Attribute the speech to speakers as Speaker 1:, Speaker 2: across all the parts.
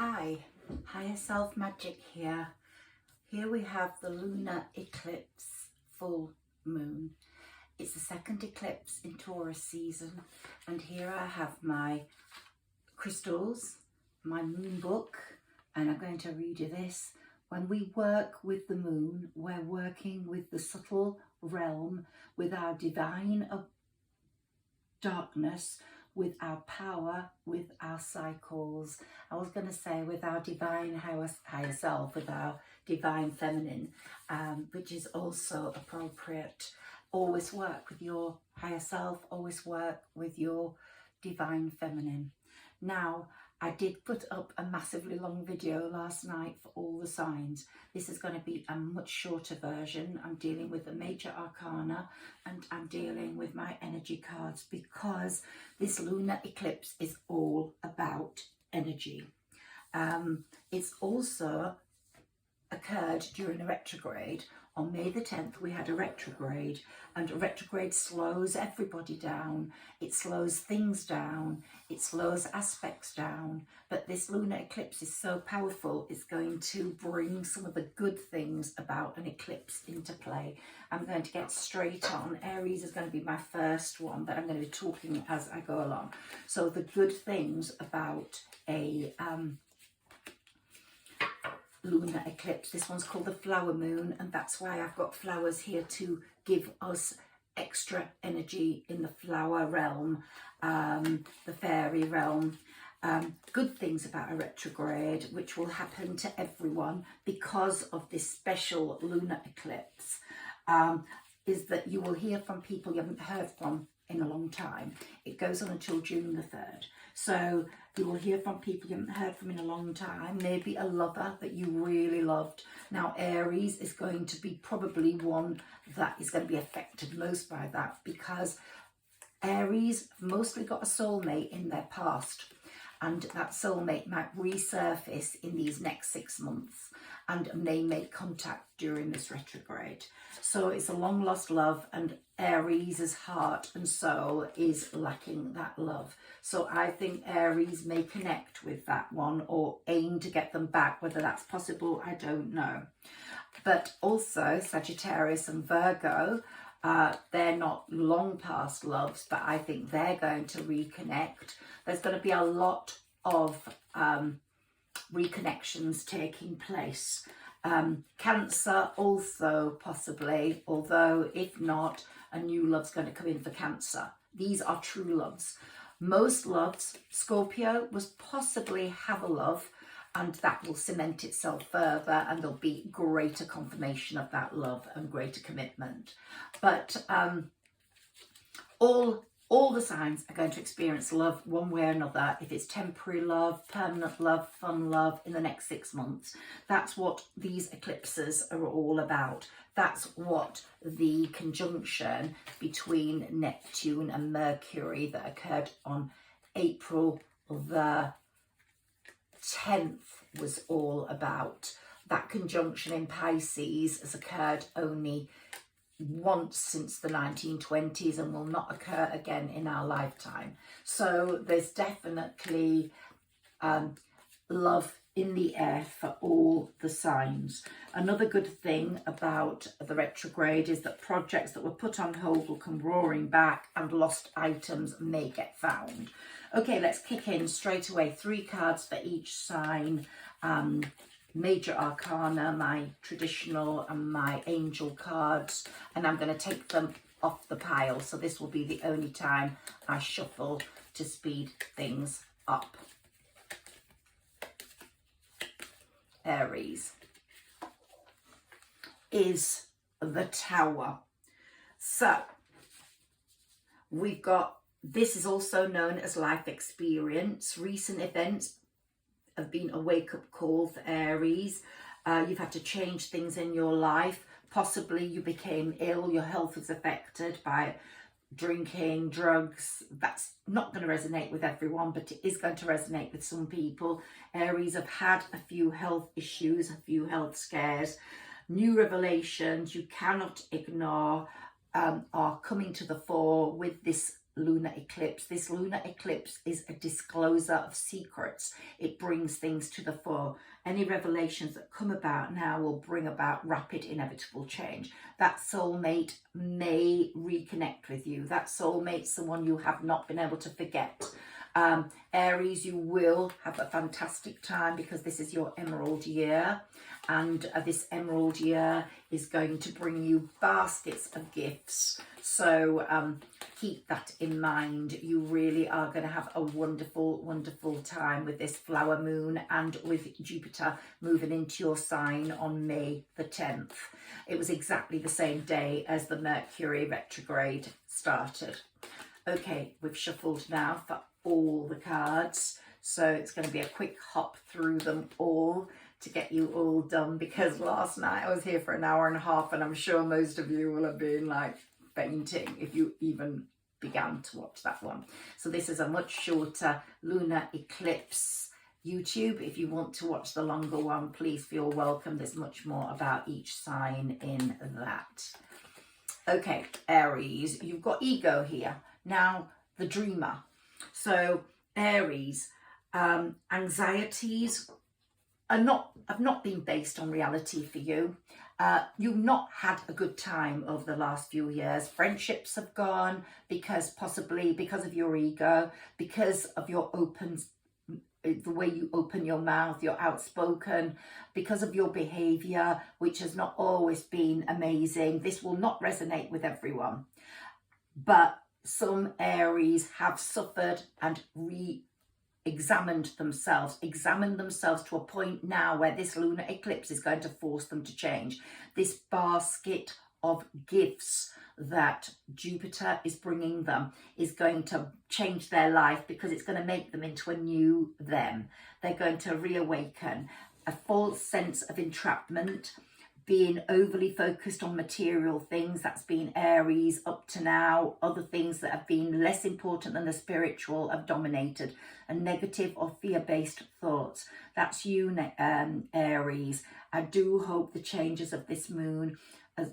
Speaker 1: Hi, Higher Self Magic here. Here we have the lunar eclipse full moon. It's the second eclipse in Taurus season, and here I have my crystals, my moon book, and I'm going to read you this. When we work with the moon, we're working with the subtle realm, with our divine darkness, with our power, with our cycles. I was going to say with our divine higher self, with our divine feminine, which is also appropriate. Always work with your higher self, always work with your divine feminine. Now, I did put up a massively long video last night for all the signs. This is going to be a much shorter version. I'm dealing with the major arcana and I'm dealing with my energy cards because this lunar eclipse is all about energy. It's also occurred during a retrograde. On May the 10th, we had a retrograde, and a retrograde slows everybody down. It slows things down. It slows aspects down. But this lunar eclipse is so powerful, it's going to bring some of the good things about an eclipse into play. I'm going to get straight on. Aries is going to be my first one, but I'm going to be talking as I go along. So the good things about a lunar eclipse. This one's called the flower moon, and that's why I've got flowers here to give us extra energy in the flower realm, the fairy realm. Good things about a retrograde, which will happen to everyone because of this special lunar eclipse, is that you will hear from people you haven't heard from in a long time. It goes on until June the 3rd. So you will hear from people you haven't heard from in a long time, maybe a lover that you really loved. Now, Aries is going to be probably one that is going to be affected most by that, because Aries mostly got a soulmate in their past, and that soulmate might resurface in these next 6 months and may make contact during this retrograde. So it's a long lost love, and Aries' heart and soul is lacking that love. So I think Aries may connect with that one or aim to get them back. Whether that's possible, I don't know. But also Sagittarius and Virgo, they're not long past loves, but I think they're going to reconnect. There's going to be a lot of reconnections taking place. Cancer also possibly, although if not, a new love's going to come in for Cancer. These are true loves. Most loves, Scorpio was possibly have a love, and that will cement itself further, and there'll be greater confirmation of that love and greater commitment. But all the signs are going to experience love one way or another. If it's temporary love, permanent love, fun love in the next 6 months. That's what these eclipses are all about. That's what the conjunction between Neptune and Mercury that occurred on April the 10th was all about. That conjunction in Pisces has occurred only once since the 1920s and will not occur again in our lifetime. So there's definitely love in the air for all the signs. Another good thing about the retrograde is that projects that were put on hold will come roaring back, and lost items may get found. Okay, let's kick in straight away. 3 cards for each sign. Major arcana, my traditional, and my angel cards, and I'm going to take them off the pile, so this will be the only time I shuffle to speed things up. Aries is the Tower. So we've got, this is also known as life experience. Recent events have been a wake-up call for Aries. You've had to change things in your life. Possibly you became ill, your health was affected by drinking, drugs. That's not going to resonate with everyone, but it is going to resonate with some people. Aries have had a few health issues, a few health scares. New revelations you cannot ignore are coming to the fore with this lunar eclipse. This lunar eclipse is a disclosure of secrets. It brings things to the fore. Any revelations that come about now will bring about rapid, inevitable change. That soulmate may reconnect with you. That soulmate, someone you have not been able to forget. Aries, you will have a fantastic time because this is your emerald year, and this emerald year is going to bring you baskets of gifts. So keep that in mind. You really are going to have a wonderful, wonderful time with this flower moon and with Jupiter moving into your sign on May the 10th. It was exactly the same day as the Mercury retrograde started. Okay, we've shuffled now for all the cards, so it's going to be a quick hop through them all to get you all done, because last night I was here for an hour and a half and I'm sure most of you will have been like fainting if you even began to watch that one. So this is a much shorter lunar eclipse YouTube. If you want to watch the longer one, please feel welcome. There's much more about each sign in that. Okay, Aries, you've got ego here. Now, the dreamer. So Aries, anxieties have not been based on reality for you. You've not had a good time over the last few years. Friendships have gone possibly because of your ego, because of the way you open your mouth, you're outspoken, because of your behavior, which has not always been amazing. This will not resonate with everyone, but some Aries have suffered and examined themselves to a point now where this lunar eclipse is going to force them to change. This basket of gifts that Jupiter is bringing them is going to change their life, because it's going to make them into a new them. They're going to reawaken a false sense of entrapment, being overly focused on material things. That's been Aries up to now. Other things that have been less important than the spiritual have dominated, and negative or fear-based thoughts. That's you, Aries. I do hope the changes of this moon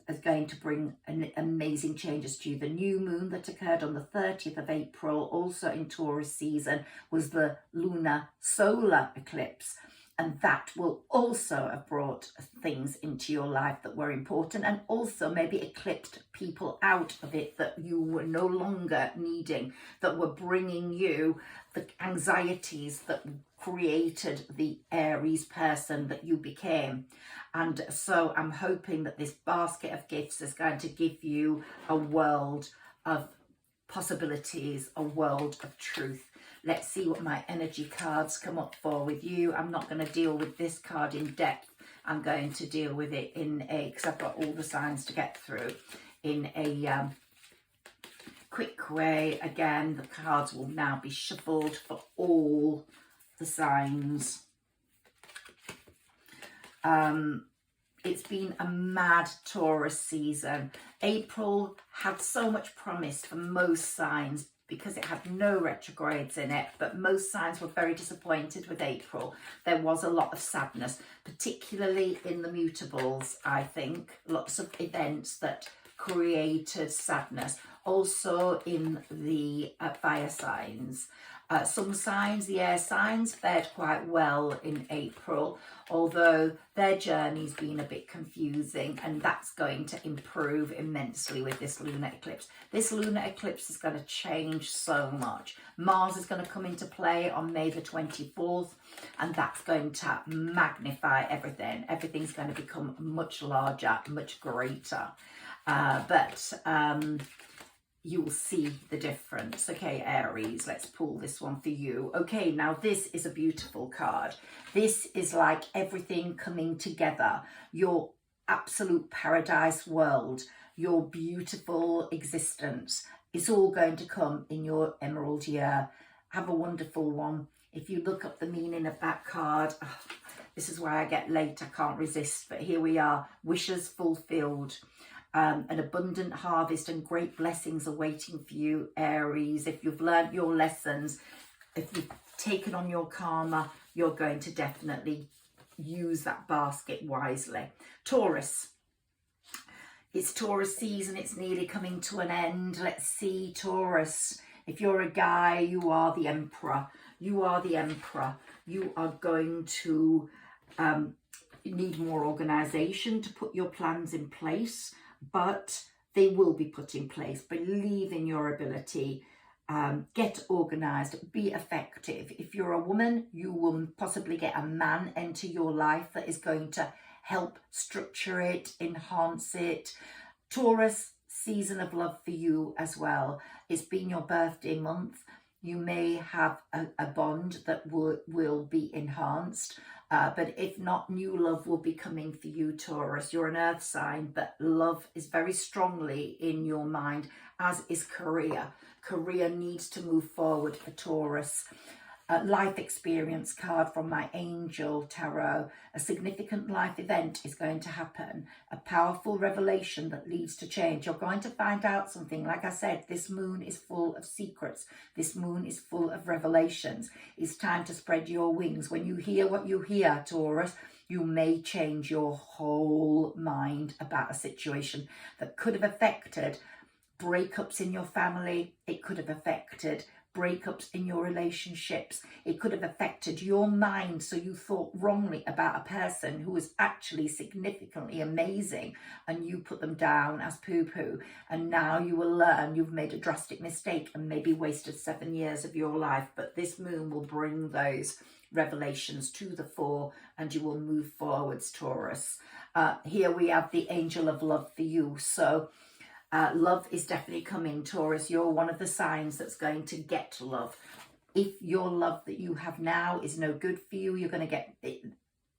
Speaker 1: is going to bring amazing changes to you. The new moon that occurred on the 30th of April, also in Taurus season, was the lunar solar eclipse. And that will also have brought things into your life that were important, and also maybe eclipsed people out of it that you were no longer needing, that were bringing you the anxieties that created the Aries person that you became. And so I'm hoping that this basket of gifts is going to give you a world of possibilities, a world of truth. Let's see what my energy cards come up for with you. I'm not going to deal with this card in depth. I'm going to deal with it because I've got all the signs to get through, in a quick way. Again, the cards will now be shuffled for all the signs. It's been a mad Taurus season. April had so much promise for most signs because it had no retrogrades in it, but most signs were very disappointed with April. There was a lot of sadness, particularly in the mutables, I think. Lots of events that created sadness. Also in the fire signs. Some signs, the air signs, fared quite well in April, although their journey's been a bit confusing, and that's going to improve immensely with this lunar eclipse. This lunar eclipse is going to change so much. Mars is going to come into play on May the 24th, and that's going to magnify everything. Everything's going to become much larger, much greater. You will see the difference. Okay, Aries, let's pull this one for you. Okay, now this is a beautiful card. This is like everything coming together. Your absolute paradise world, your beautiful existence. It's all going to come in your emerald year. Have a wonderful one. If you look up the meaning of that card, this is why I get late, I can't resist, but here we are, wishes fulfilled. An abundant harvest and great blessings are waiting for you, Aries. If you've learned your lessons, if you've taken on your karma, you're going to definitely use that basket wisely. Taurus. It's Taurus season. It's nearly coming to an end. Let's see, Taurus. If you're a guy, you are the emperor. You are the emperor. You are going to need more organization to put your plans in place, but they will be put in place. Believe in your ability. Get organized, be effective. If you're a woman, you will possibly get a man into your life that is going to help structure it, enhance it. Taurus, season of love for you as well. It's been your birthday month. You may have a bond that will be enhanced, but if not, new love will be coming for you, Taurus. You're an earth sign, but love is very strongly in your mind, as is career. Career needs to move forward for Taurus. Life experience card from my angel tarot. A significant life event is going to happen. A powerful revelation that leads to change. You're going to find out something. Like I said, this moon is full of secrets. This moon is full of revelations. It's time to spread your wings. When you hear what you hear, Taurus, you may change your whole mind about a situation that could have affected breakups in your family. It could have affected breakups in your relationships. It could have affected your mind, so you thought wrongly about a person who was actually significantly amazing and you put them down as poo-poo, and now you will learn you've made a drastic mistake and maybe wasted 7 years of your life. But this moon will bring those revelations to the fore and you will move forwards, Taurus. Here we have the angel of love for you. So love is definitely coming, Taurus. You're one of the signs that's going to get love. If your love that you have now is no good for you, you're going to get it,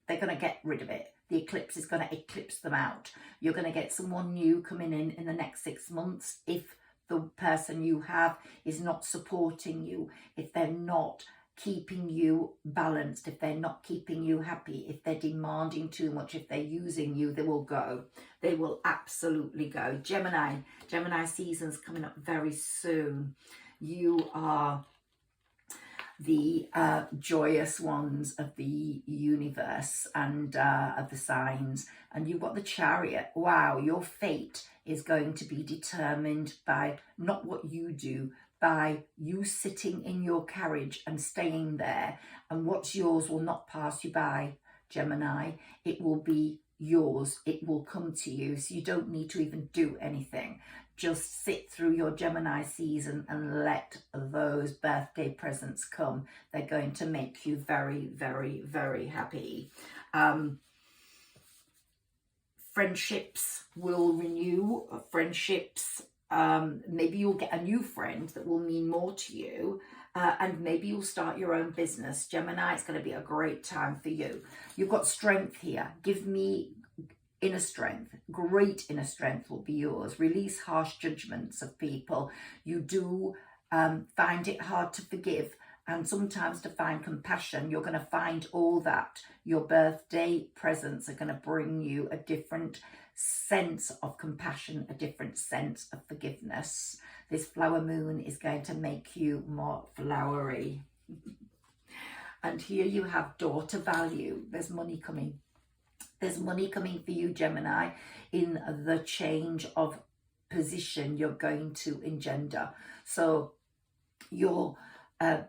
Speaker 1: they're going to get rid of it. The eclipse is going to eclipse them out. You're going to get someone new coming in the next 6 months if the person you have is not supporting you, if they're not keeping you balanced, if they're not keeping you happy, if they're demanding too much, if they're using you, they will go. They will absolutely go. Gemini season's coming up very soon. You are the joyous ones of the universe and of the signs, and you've got the Chariot. Wow, your fate is going to be determined by not what you do, by you sitting in your carriage and staying there, and what's yours will not pass you by, Gemini. It will be yours. It will come to you, so you don't need to even do anything. Just sit through your Gemini season and let those birthday presents come. They're going to make you very, very, very happy. Friendships will renew. Friendships, maybe you'll get a new friend that will mean more to you, and maybe you'll start your own business. Gemini, it's going to be a great time for you. You've got strength here. Give me inner strength. Great inner strength will be yours. Release harsh judgments of people. You do find it hard to forgive, and sometimes to find compassion. You're going to find all that. Your birthday presents are going to bring you a different sense of compassion, a different sense of forgiveness. This flower moon is going to make you more flowery. And here you have daughter value. There's money coming. There's money coming for you, Gemini, in the change of position you're going to engender. So your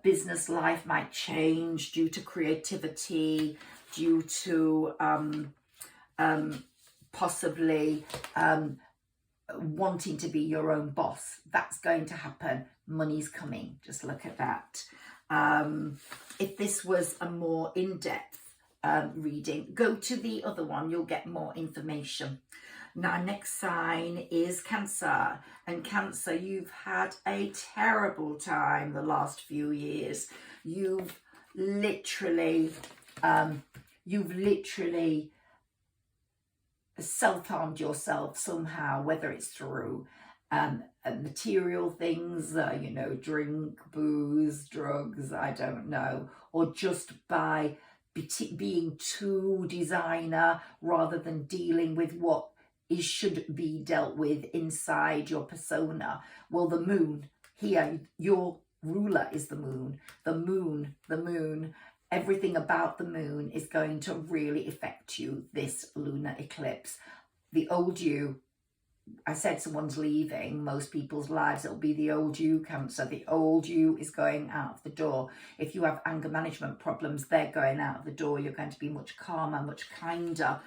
Speaker 1: business life might change due to creativity, due to possibly wanting to be your own boss. That's going to happen. Money's coming. Just look at that. If this was a more in-depth reading, go to the other one. You'll get more information. Now, next sign is Cancer. And Cancer, you've had a terrible time the last few years. You've literally self-harmed yourself somehow, whether it's through material things, drink, booze, drugs, I don't know, or just by being too designer rather than dealing with what should be dealt with inside your persona. Well, the moon here, your ruler is the moon. The moon, everything about the moon is going to really affect you this lunar eclipse. The old you I said someone's leaving most people's lives. It'll be the old you, Cancer. The old you is going out of the door. If you have anger management problems, they're going out of the door. You're going to be much calmer, much kinder.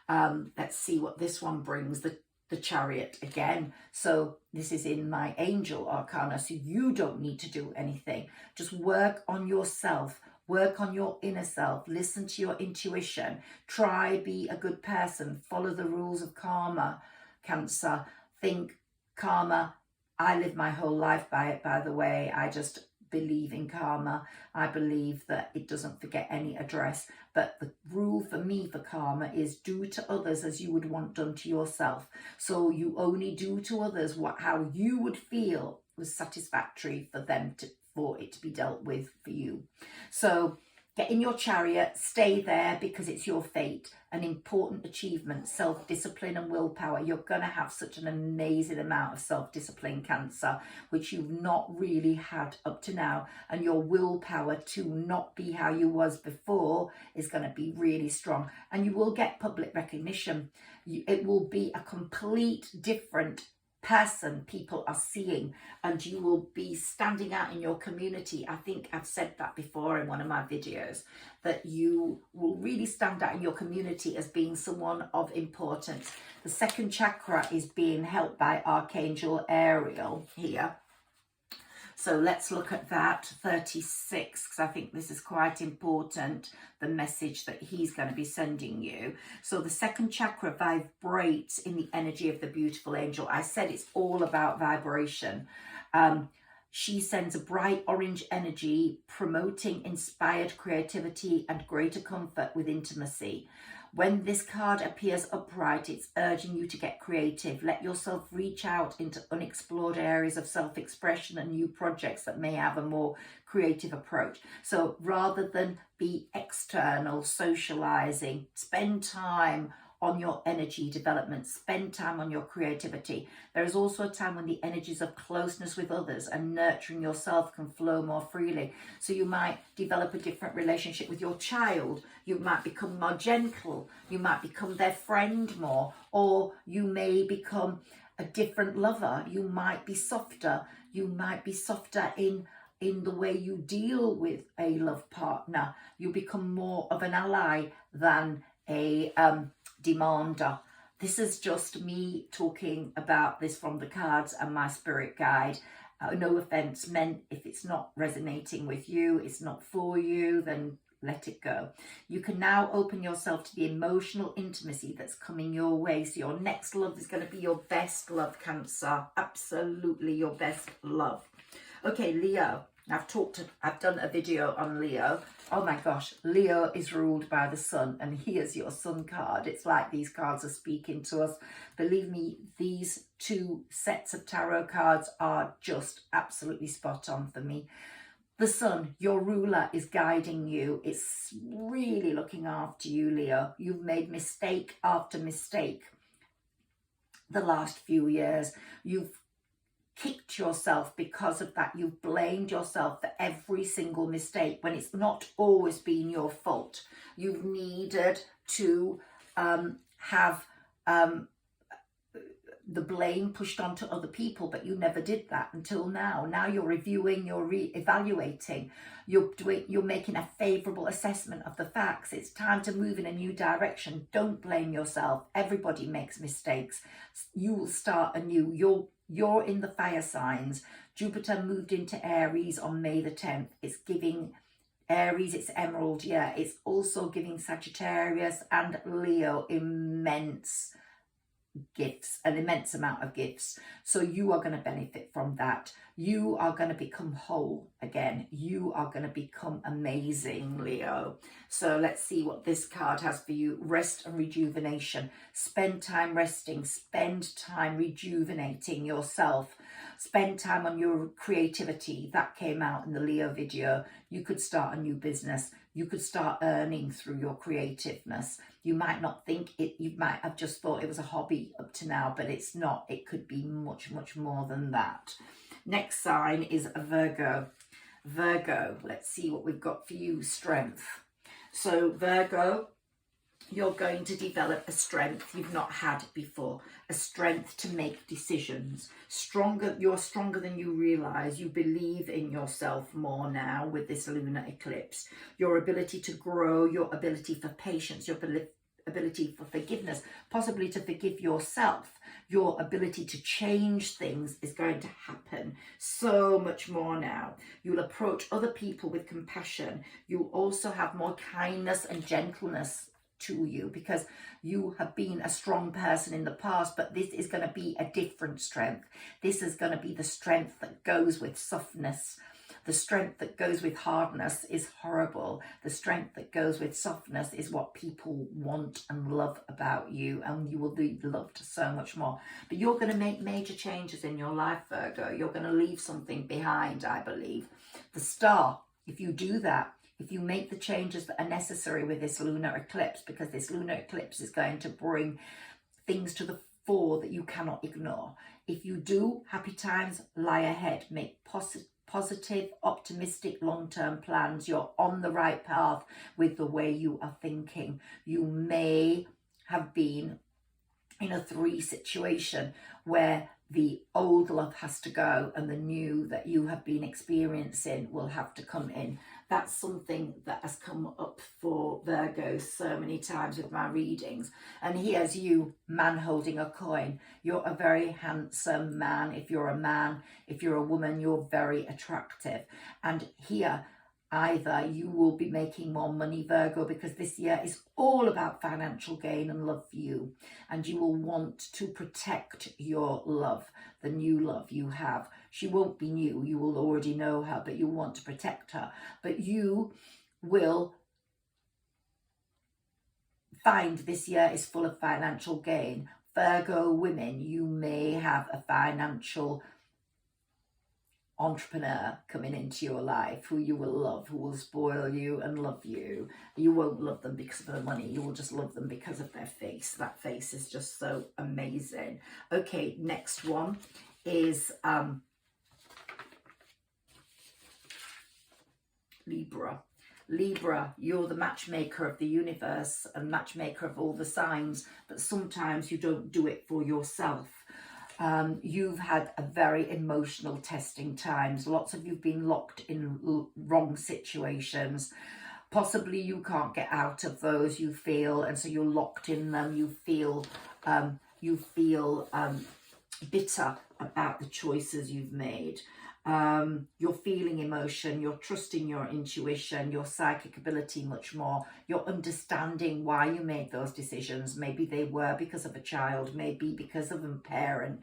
Speaker 1: Let's see what this one brings. The Chariot again. So this is in my angel arcana. So you don't need to do anything. Just work on yourself. Work on your inner self. Listen to your intuition. Try be a good person. Follow the rules of karma, Cancer. Think karma. I live my whole life by it, by the way. I just believe in karma. I believe that it doesn't forget any address. But the rule for me for karma is do to others as you would want done to yourself. So you only do to others how you would feel was satisfactory for them for it to be dealt with for you. So get in your chariot, stay there because it's your fate, an important achievement, self-discipline and willpower. You're going to have such an amazing amount of self-discipline, Cancer, which you've not really had up to now. And your willpower to not be how you was before is going to be really strong. And you will get public recognition. It will be a complete different person people are seeing, and you will be standing out in your community. I think I've said that before in one of my videos, that you will really stand out in your community as being someone of importance. The second chakra is being helped by Archangel Ariel here. So let's look at that, 36, because I think this is quite important, the message that he's going to be sending you. So the second chakra vibrates in the energy of the beautiful angel. I said it's all about vibration. She sends a bright orange energy, promoting inspired creativity and greater comfort with intimacy. When this card appears upright, it's urging you to get creative. Let yourself reach out into unexplored areas of self-expression and new projects that may have a more creative approach. So rather than be external, socializing, spend time on your energy development, spend time on your creativity. There is also a time when the energies of closeness with others and nurturing yourself can flow more freely. So you might develop a different relationship with your child. You might become more gentle. You might become their friend more, or you may become a different lover. You might be softer. You might be softer in the way you deal with a love partner. You become more of an ally than a demander. This is just me talking about this from the cards and my spirit guide. No offense meant. If it's not resonating with you, it's not for you, then let it go. You can now open yourself to the emotional intimacy that's coming your way. So your next love is going to be your best love, Cancer. Absolutely your best love. Okay, Leo. I've done a video on Leo. Oh my gosh, Leo is ruled by the sun, and here's your sun card. It's like these cards are speaking to us. Believe me, these two sets of tarot cards are just absolutely spot on for me. The sun, your ruler, is guiding you. It's really looking after you, Leo. You've made mistake after mistake the last few years. You've kicked yourself because of that. You've blamed yourself for every single mistake when it's not always been your fault. You've needed to have the blame pushed onto other people, but you never did that until now. Now you're reviewing, you're re-evaluating, you're making a favourable assessment of the facts. It's time to move in a new direction. Don't blame yourself. Everybody makes mistakes. You will start anew. You're in the fire signs. Jupiter moved into Aries on May the 10th. It's giving Aries, it's emerald, yeah. It's also giving Sagittarius and Leo immense gifts, an immense amount of gifts. So you are going to benefit from that. You are going to become whole again. You are going to become amazing, Leo. So let's see what this card has for you. Rest and rejuvenation. Spend time resting. Spend time rejuvenating yourself. Spend time on your creativity. That came out in the Leo video. You could start a new business. You could start earning through your creativeness. You might not think it, you might have just thought it was a hobby up to now, but it's not. It could be much, much more than that. Next sign is Virgo. Virgo, let's see what we've got for you. Strength. So Virgo, you're going to develop a strength you've not had before, a strength to make decisions. You're stronger than you realize. You believe in yourself more now with this lunar eclipse. Your ability to grow, your ability for patience, your ability for forgiveness, possibly to forgive yourself, your ability to change things is going to happen so much more now. You'll approach other people with compassion. You'll also have more kindness and gentleness to you, because you have been a strong person in the past, but this is going to be a different strength. This is going to be the strength that goes with softness. The strength that goes with hardness is horrible. The strength that goes with softness is what people want and love about you, and you will be loved so much more. But you're going to make major changes in your life, Virgo. You're going to leave something behind, I believe. The star, if you do that, if you make the changes that are necessary with this lunar eclipse, because this lunar eclipse is going to bring things to the fore that you cannot ignore. If you do, happy times lie ahead. Make positive, optimistic, long-term plans. You're on the right path with the way you are thinking. You may have been in a 3 situation where the old love has to go and the new that you have been experiencing will have to come in. That's something that has come up for Virgo so many times with my readings. And here's you, man holding a coin. You're a very handsome man. If you're a man, if you're a woman, you're very attractive. And here, either you will be making more money, Virgo, because this year is all about financial gain and love for you. And you will want to protect your love, the new love you have. She won't be new, you will already know her, but you want to protect her. But you will find this year is full of financial gain. Virgo women, you may have a financial entrepreneur coming into your life who you will love, who will spoil you and love you. You won't love them because of the money, you will just love them because of their face. That face is just so amazing. Okay, next one is Libra. Libra, you're the matchmaker of the universe and matchmaker of all the signs, but sometimes you don't do it for yourself. You've had a very emotional testing times. Lots of you've been locked in wrong situations. Possibly you can't get out of those, you feel, and so you're locked in them. You feel bitter about the choices you've made. You're feeling emotion, you're trusting your intuition, your psychic ability much more. You're understanding why you made those decisions. Maybe they were because of a child, maybe because of a parent,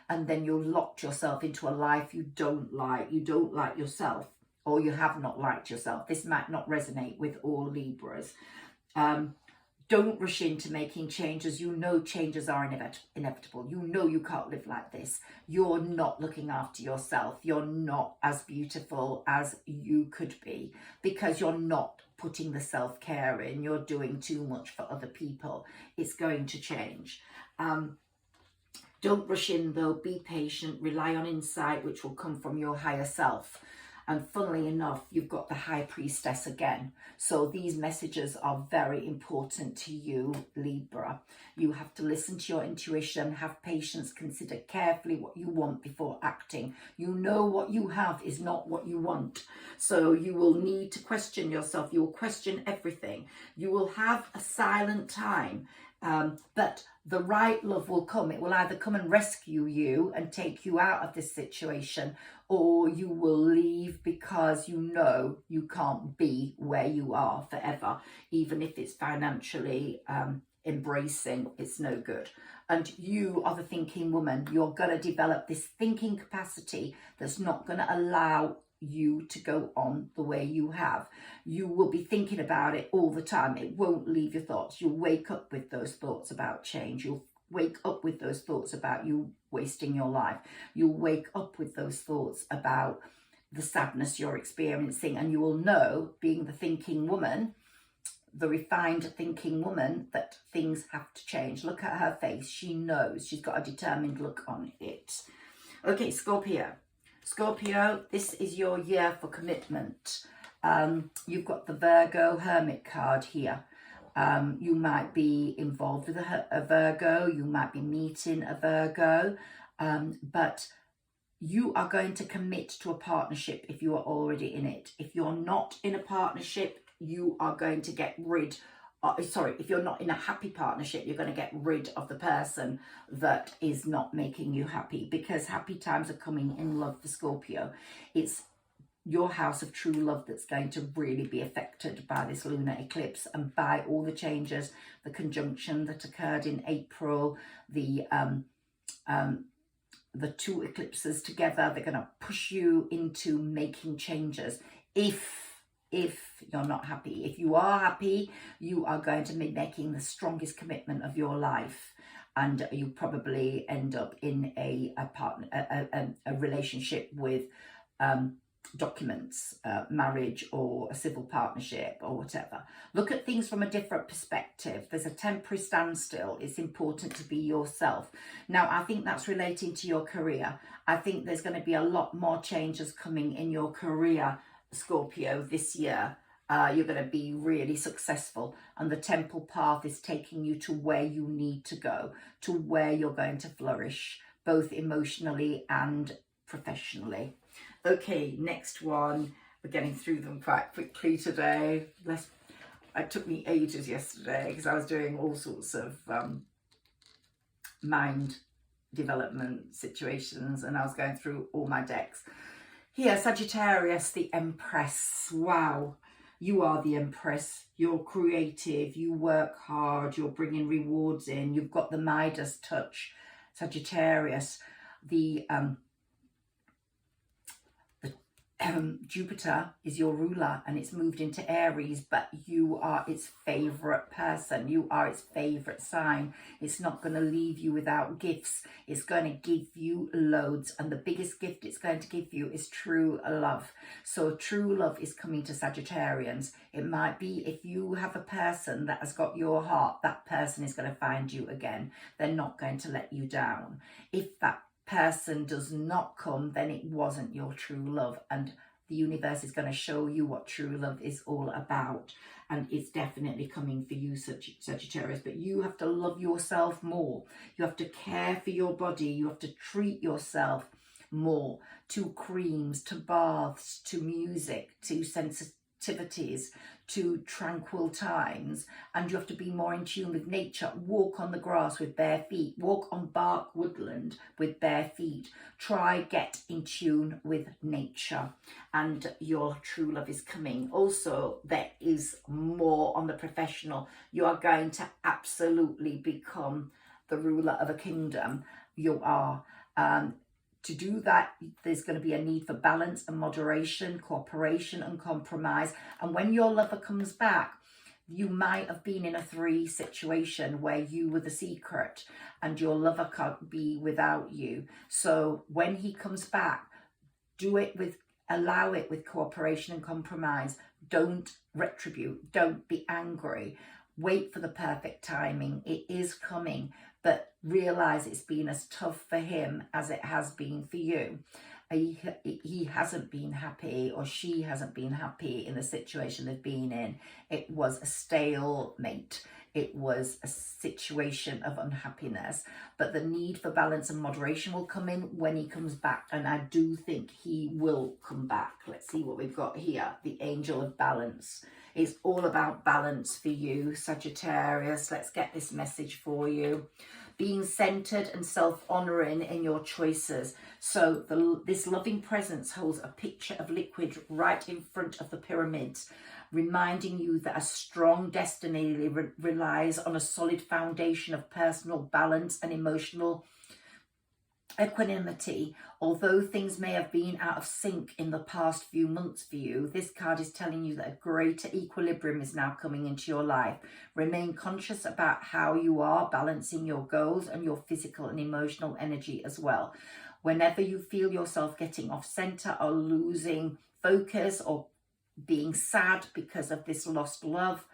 Speaker 1: and then you locked yourself into a life you don't like. You don't like yourself, or you have not liked yourself. This might not resonate with all Libras. Don't rush into making changes. You know changes are inevitable. You know you can't live like this. You're not looking after yourself. You're not as beautiful as you could be because you're not putting the self-care in. You're doing too much for other people. It's going to change. Don't rush in though. Be patient. Rely on insight, which will come from your higher self. And funnily enough, you've got the High Priestess again. So these messages are very important to you, Libra. You have to listen to your intuition, have patience, consider carefully what you want before acting. You know what you have is not what you want. So you will need to question yourself. You will question everything. You will have a silent time. But the right love will come. It will either come and rescue you and take you out of this situation, or you will leave because you know you can't be where you are forever. Even if it's financially embracing, it's no good. And you are the thinking woman. You're going to develop this thinking capacity that's not going to allow you to go on the way you have. You will be thinking about it all the time. It won't leave your thoughts. You'll wake up with those thoughts about change. You'll wake up with those thoughts about you wasting your life. You'll wake up with those thoughts about the sadness you're experiencing, and you will know, being the thinking woman, the refined thinking woman, that things have to change. Look at her face. She knows. She's got a determined look on it. Okay, Scorpio. Scorpio, this is your year for commitment. You've got the Virgo Hermit card here. You might be involved with a Virgo, you might be meeting a Virgo, but you are going to commit to a partnership if you are already in it. If you're not in a partnership, you are going to get rid if you're not in a happy partnership, you're going to get rid of the person that is not making you happy, because happy times are coming in love for Scorpio. It's your house of true love that's going to really be affected by this lunar eclipse and by all the changes, the conjunction that occurred in April, the two eclipses together. They're going to push you into making changes if you're not happy. If you are happy, you are going to be making the strongest commitment of your life, and you probably end up in a relationship with documents, marriage or a civil partnership or whatever. Look at things from a different perspective. There's a temporary standstill. It's important to be yourself. Now, I think that's relating to your career. I think there's going to be a lot more changes coming in your career, Scorpio, this year. You're going to be really successful, and the temple path is taking you to where you need to go, to where you're going to flourish, both emotionally and professionally. Okay, next one. We're getting through them quite quickly today. It took me ages yesterday because I was doing all sorts of mind development situations, and I was going through all my decks. Here, Sagittarius, the Empress. Wow, you are the Empress. You're creative, you work hard, you're bringing rewards in. You've got the Midas touch, Sagittarius. The Jupiter is your ruler, and it's moved into Aries, but you are its favorite person. You are its favorite sign. It's not going to leave you without gifts. It's going to give you loads, and the biggest gift it's going to give you is true love. So true love is coming to Sagittarians. It might be if you have a person that has got your heart, that person is going to find you again. They're not going to let you down. If that person does not come, then it wasn't your true love, and the universe is going to show you what true love is all about, and it's definitely coming for you, Sagittarius. But you have to love yourself more. You have to care for your body. You have to treat yourself more, to creams, to baths, to music, to sensitivities, to tranquil times, and you have to be more in tune with nature. Walk on the grass with bare feet, walk on bark woodland with bare feet. Try get in tune with nature, and your true love is coming. Also, there is more on the professional. You are going to absolutely become the ruler of a kingdom. You are. To do that, there's going to be a need for balance and moderation, cooperation and compromise. And when your lover comes back, you might have been in a 3 situation where you were the secret and your lover can't be without you. So when he comes back, allow it with cooperation and compromise. Don't retribute. Don't be angry. Wait for the perfect timing. It is coming, but realize it's been as tough for him as it has been for you. He hasn't been happy, or she hasn't been happy in the situation they've been in. It was a stalemate. It was a situation of unhappiness, but the need for balance and moderation will come in when he comes back, and I do think he will come back. Let's see what we've got here. The Angel of Balance. It's all about balance for you, Sagittarius. Let's get this message for you. Being centered and self-honoring in your choices. So this loving presence holds a picture of liquid right in front of the pyramids, reminding you that a strong destiny relies on a solid foundation of personal balance and emotional equanimity. Although things may have been out of sync in the past few months for you, this card is telling you that a greater equilibrium is now coming into your life. Remain conscious about how you are balancing your goals and your physical and emotional energy as well. Whenever you feel yourself getting off center or losing focus or being sad because of this lost love,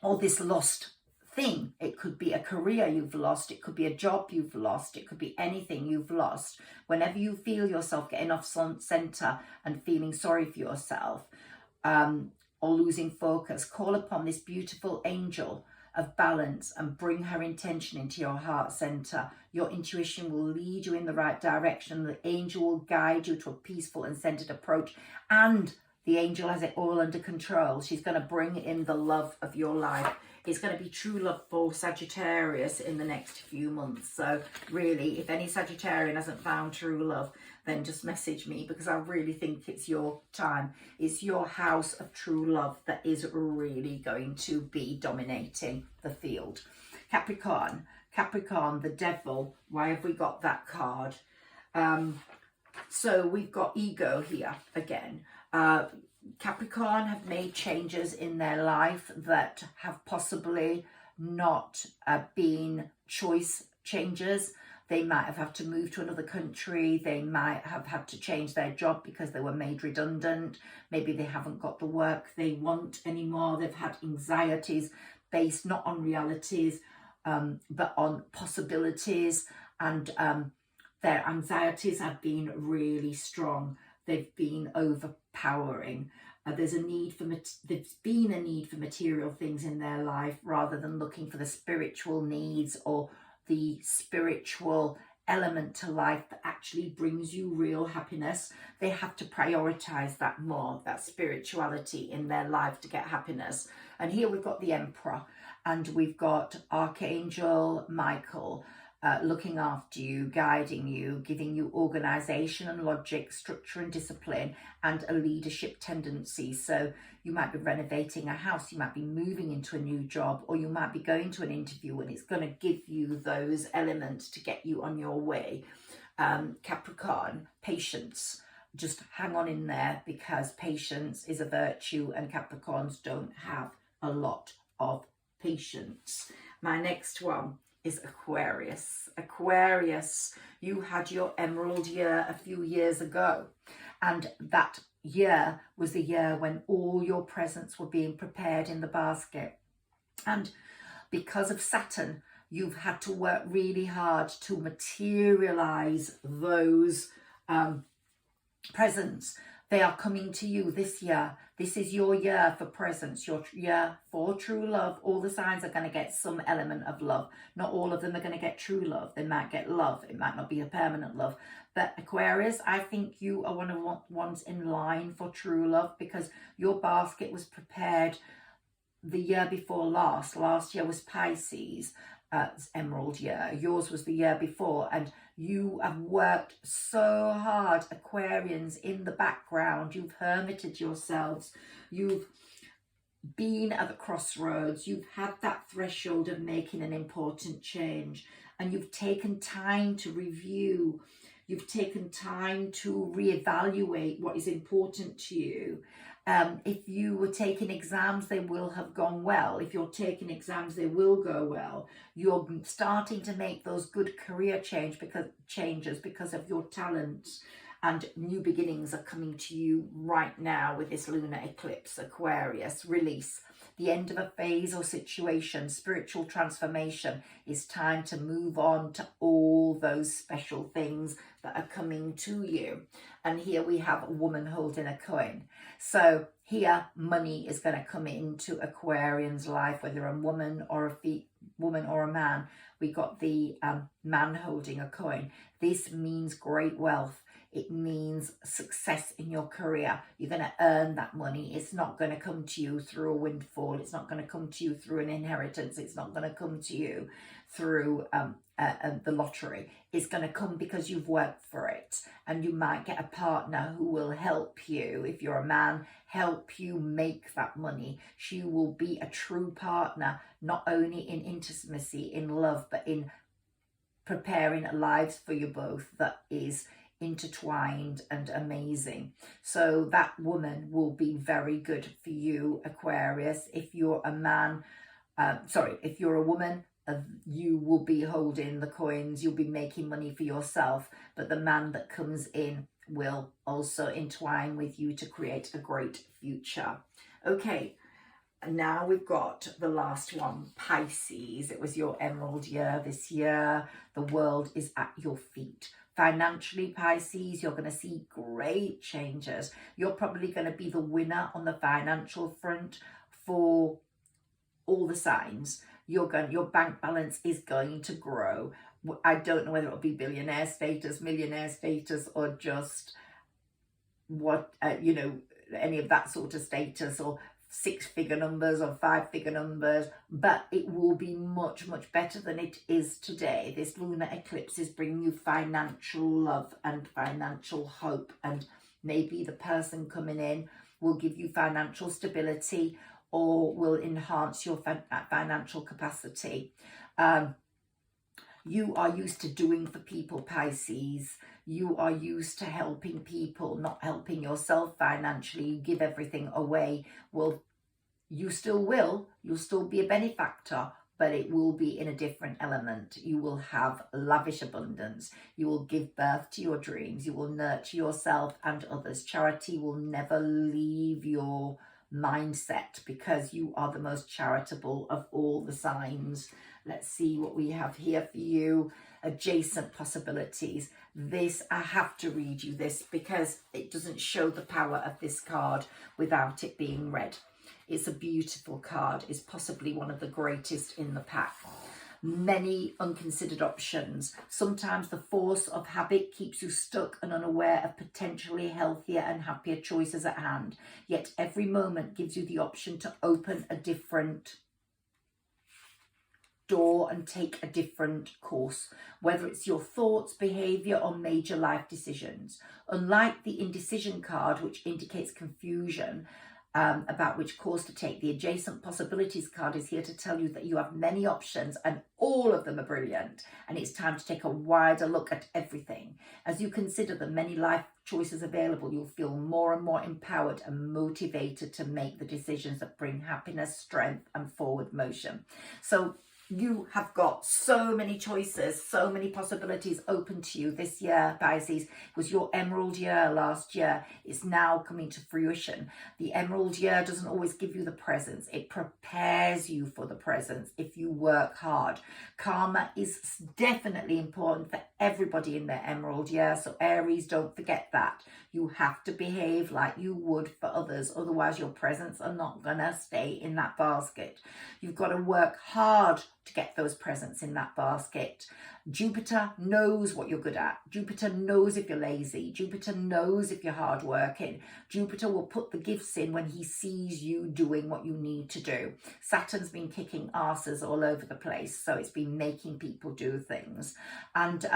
Speaker 1: or this lost thing. It could be a career you've lost, it could be a job you've lost, it could be anything you've lost. Whenever you feel yourself getting off center and feeling sorry for yourself, or losing focus, call upon this beautiful angel of balance and bring her intention into your heart center. Your intuition will lead you in the right direction. The angel will guide you to a peaceful and centered approach, and the angel has it all under control. She's going to bring in the love of your life. It's going to be true love for Sagittarius in the next few months. So really, if any Sagittarian hasn't found true love, then just message me, because I really think it's your time. It's your house of true love that is really going to be dominating the field. Capricorn, the devil. Why have we got that card? So we've got ego here again. Capricorn have made changes in their life that have possibly not been choice changes. They might have had to move to another country. They might have had to change their job because they were made redundant. Maybe they haven't got the work they want anymore. They've had anxieties based not on realities, but on possibilities. And their anxieties have been really strong. They've been overpowering. There's been a need for material things in their life rather than looking for the spiritual needs or the spiritual element to life that actually brings you real happiness. They have to prioritize that more, that spirituality in their life to get happiness. And here we've got the Emperor, and we've got Archangel Michael looking after you, guiding you, giving you organization and logic, structure and discipline, and a leadership tendency. So you might be renovating a house, you might be moving into a new job, or you might be going to an interview, and it's going to give you those elements to get you on your way. Capricorn, patience. Just hang on in there, because patience is a virtue and Capricorns don't have a lot of patience. My next one is Aquarius. Aquarius, you had your emerald year a few years ago, and that year was the year when all your presents were being prepared in the basket. And because of Saturn, you've had to work really hard to materialize those presents. They are coming to you this year. This is your year for presents, your year for true love. All the signs are going to get some element of love. Not all of them are going to get true love. They might get love. It might not be a permanent love. But Aquarius, I think you are one of the ones in line for true love, because your basket was prepared the year before last. Last year was Pisces. Emerald year. Yours was the year before, and you have worked so hard, Aquarians, in the background. You've hermited yourselves. You've been at the crossroads. You've had that threshold of making an important change, and you've taken time to review. You've taken time to reevaluate what is important to you. If you were taking exams, they will have gone well. If you're taking exams, they will go well. You're starting to make those good career changes because of your talents, and new beginnings are coming to you right now with this lunar eclipse. Aquarius, release. The end of a phase or situation, spiritual transformation. It's time to move on to all those special things that are coming to you. And here we have a woman holding a coin. So here money is going to come into Aquarian's life, whether a woman or a man. We got the man holding a coin. This means great wealth. It means success in your career. You're going to earn that money. It's not going to come to you through a windfall. It's not going to come to you through an inheritance. It's not going to come to you through the lottery. It's going to come because you've worked for it. And you might get a partner who will help you, if you're a man, help you make that money. She will be a true partner, not only in intimacy, in love, but in preparing lives for you both that is intertwined and amazing. So that woman will be very good for you, Aquarius. If you're a man, if you're a woman, you will be holding the coins. You'll be making money for yourself, but the man that comes in will also entwine with you to create a great future. Okay, and now we've got the last one, Pisces. It was your emerald year this year. The world is at your feet. Financially, Pisces, you're going to see great changes. You're probably going to be the winner on the financial front for all the signs. Your bank balance is going to grow. I don't know whether it'll be billionaire status, millionaire status, or just what, you know, any of that sort of status, or 6-figure numbers or 5-figure numbers, but it will be much, much better than it is today. This lunar eclipse is bringing you financial love and financial hope, and maybe the person coming in will give you financial stability or will enhance your financial capacity. You are used to doing for people, Pisces. You are used to helping people, not helping yourself financially. You give everything away. Well, you still will. You'll still be a benefactor, but it will be in a different element. You will have lavish abundance. You will give birth to your dreams. You will nurture yourself and others. Charity will never leave your mindset because you are the most charitable of all the signs. Let's see what we have here for you. Adjacent possibilities. This, I have to read you this because it doesn't show the power of this card without it being read. It's a beautiful card. It's possibly one of the greatest in the pack. Many unconsidered options. Sometimes the force of habit keeps you stuck and unaware of potentially healthier and happier choices at hand. Yet every moment gives you the option to open a different door and take a different course, whether it's your thoughts, behavior, or major life decisions. Unlike the indecision card, which indicates confusion about which course to take, the adjacent possibilities card is here to tell you that you have many options and all of them are brilliant, and it's time to take a wider look at everything. As you consider the many life choices available, you'll feel more and more empowered and motivated to make the decisions that bring happiness, strength, and forward motion. So you have got so many choices, so many possibilities open to you this year, Pisces. It was your emerald year last year. It's now coming to fruition. The emerald year doesn't always give you the presents. It prepares you for the presents if you work hard. Karma is definitely important for everybody in their emerald year. So Aries, don't forget that. You have to behave like you would for others. Otherwise, your presents are not going to stay in that basket. You've got to work hard to get those presents in that basket. Jupiter knows what you're good at. Jupiter knows if you're lazy. Jupiter knows if you're hardworking. Jupiter will put the gifts in when he sees you doing what you need to do. Saturn's been kicking asses all over the place, so it's been making people do things. And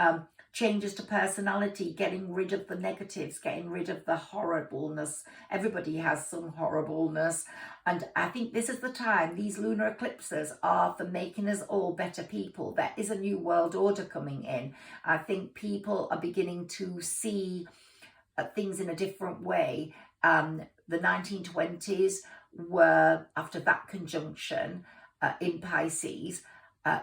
Speaker 1: changes to personality, getting rid of the negatives, getting rid of the horribleness. Everybody has some horribleness. And I think this is the time. These lunar eclipses are for making us all better people. There is a new world order coming in. I think people are beginning to see things in a different way. The 1920s were, after that conjunction in Pisces,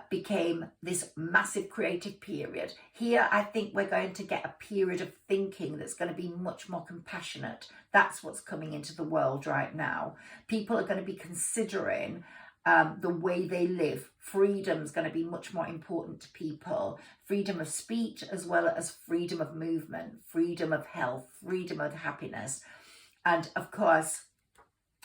Speaker 1: became this massive creative period. Here, I think we're going to get a period of thinking that's going to be much more compassionate. That's what's coming into the world right now. People are going to be considering the way they live. Freedom is going to be much more important to people. Freedom of speech as well as freedom of movement, freedom of health, freedom of happiness. And of course,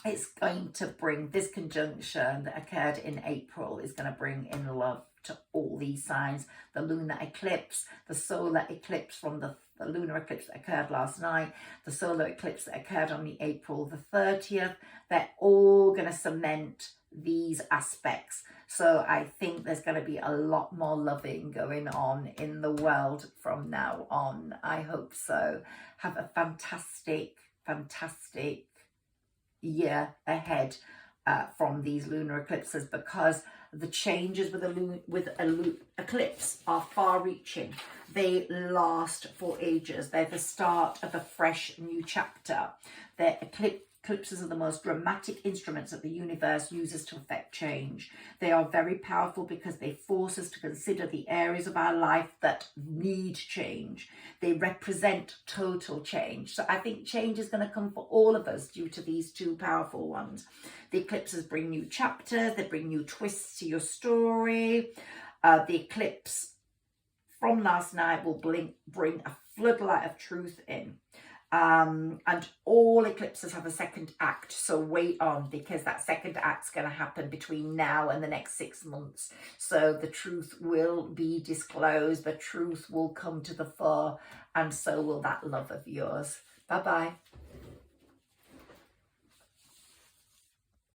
Speaker 1: it's going to bring, this conjunction that occurred in April is going to bring in love to all these signs. The lunar eclipse, the solar eclipse from the lunar eclipse that occurred last night, the solar eclipse that occurred on the April the 30th, they're all going to cement these aspects. So I think there's going to be a lot more loving going on in the world from now on. I hope so. Have a fantastic, fantastic year ahead from these lunar eclipses, because the changes with a eclipse are far-reaching. They last for ages. They're the start of a fresh new chapter. They're eclipses are the most dramatic instruments that the universe uses to affect change. They are very powerful because they force us to consider the areas of our life that need change. They represent total change. So I think change is going to come for all of us due to these two powerful ones. The eclipses bring new chapters. They bring new twists to your story. The eclipse from last night will bring a floodlight of truth in. And all eclipses have a second act, so wait on, because that second act's going to happen between now and the next 6 months. So the truth will be disclosed, the truth will come to the fore, and so will that love of yours. Bye bye.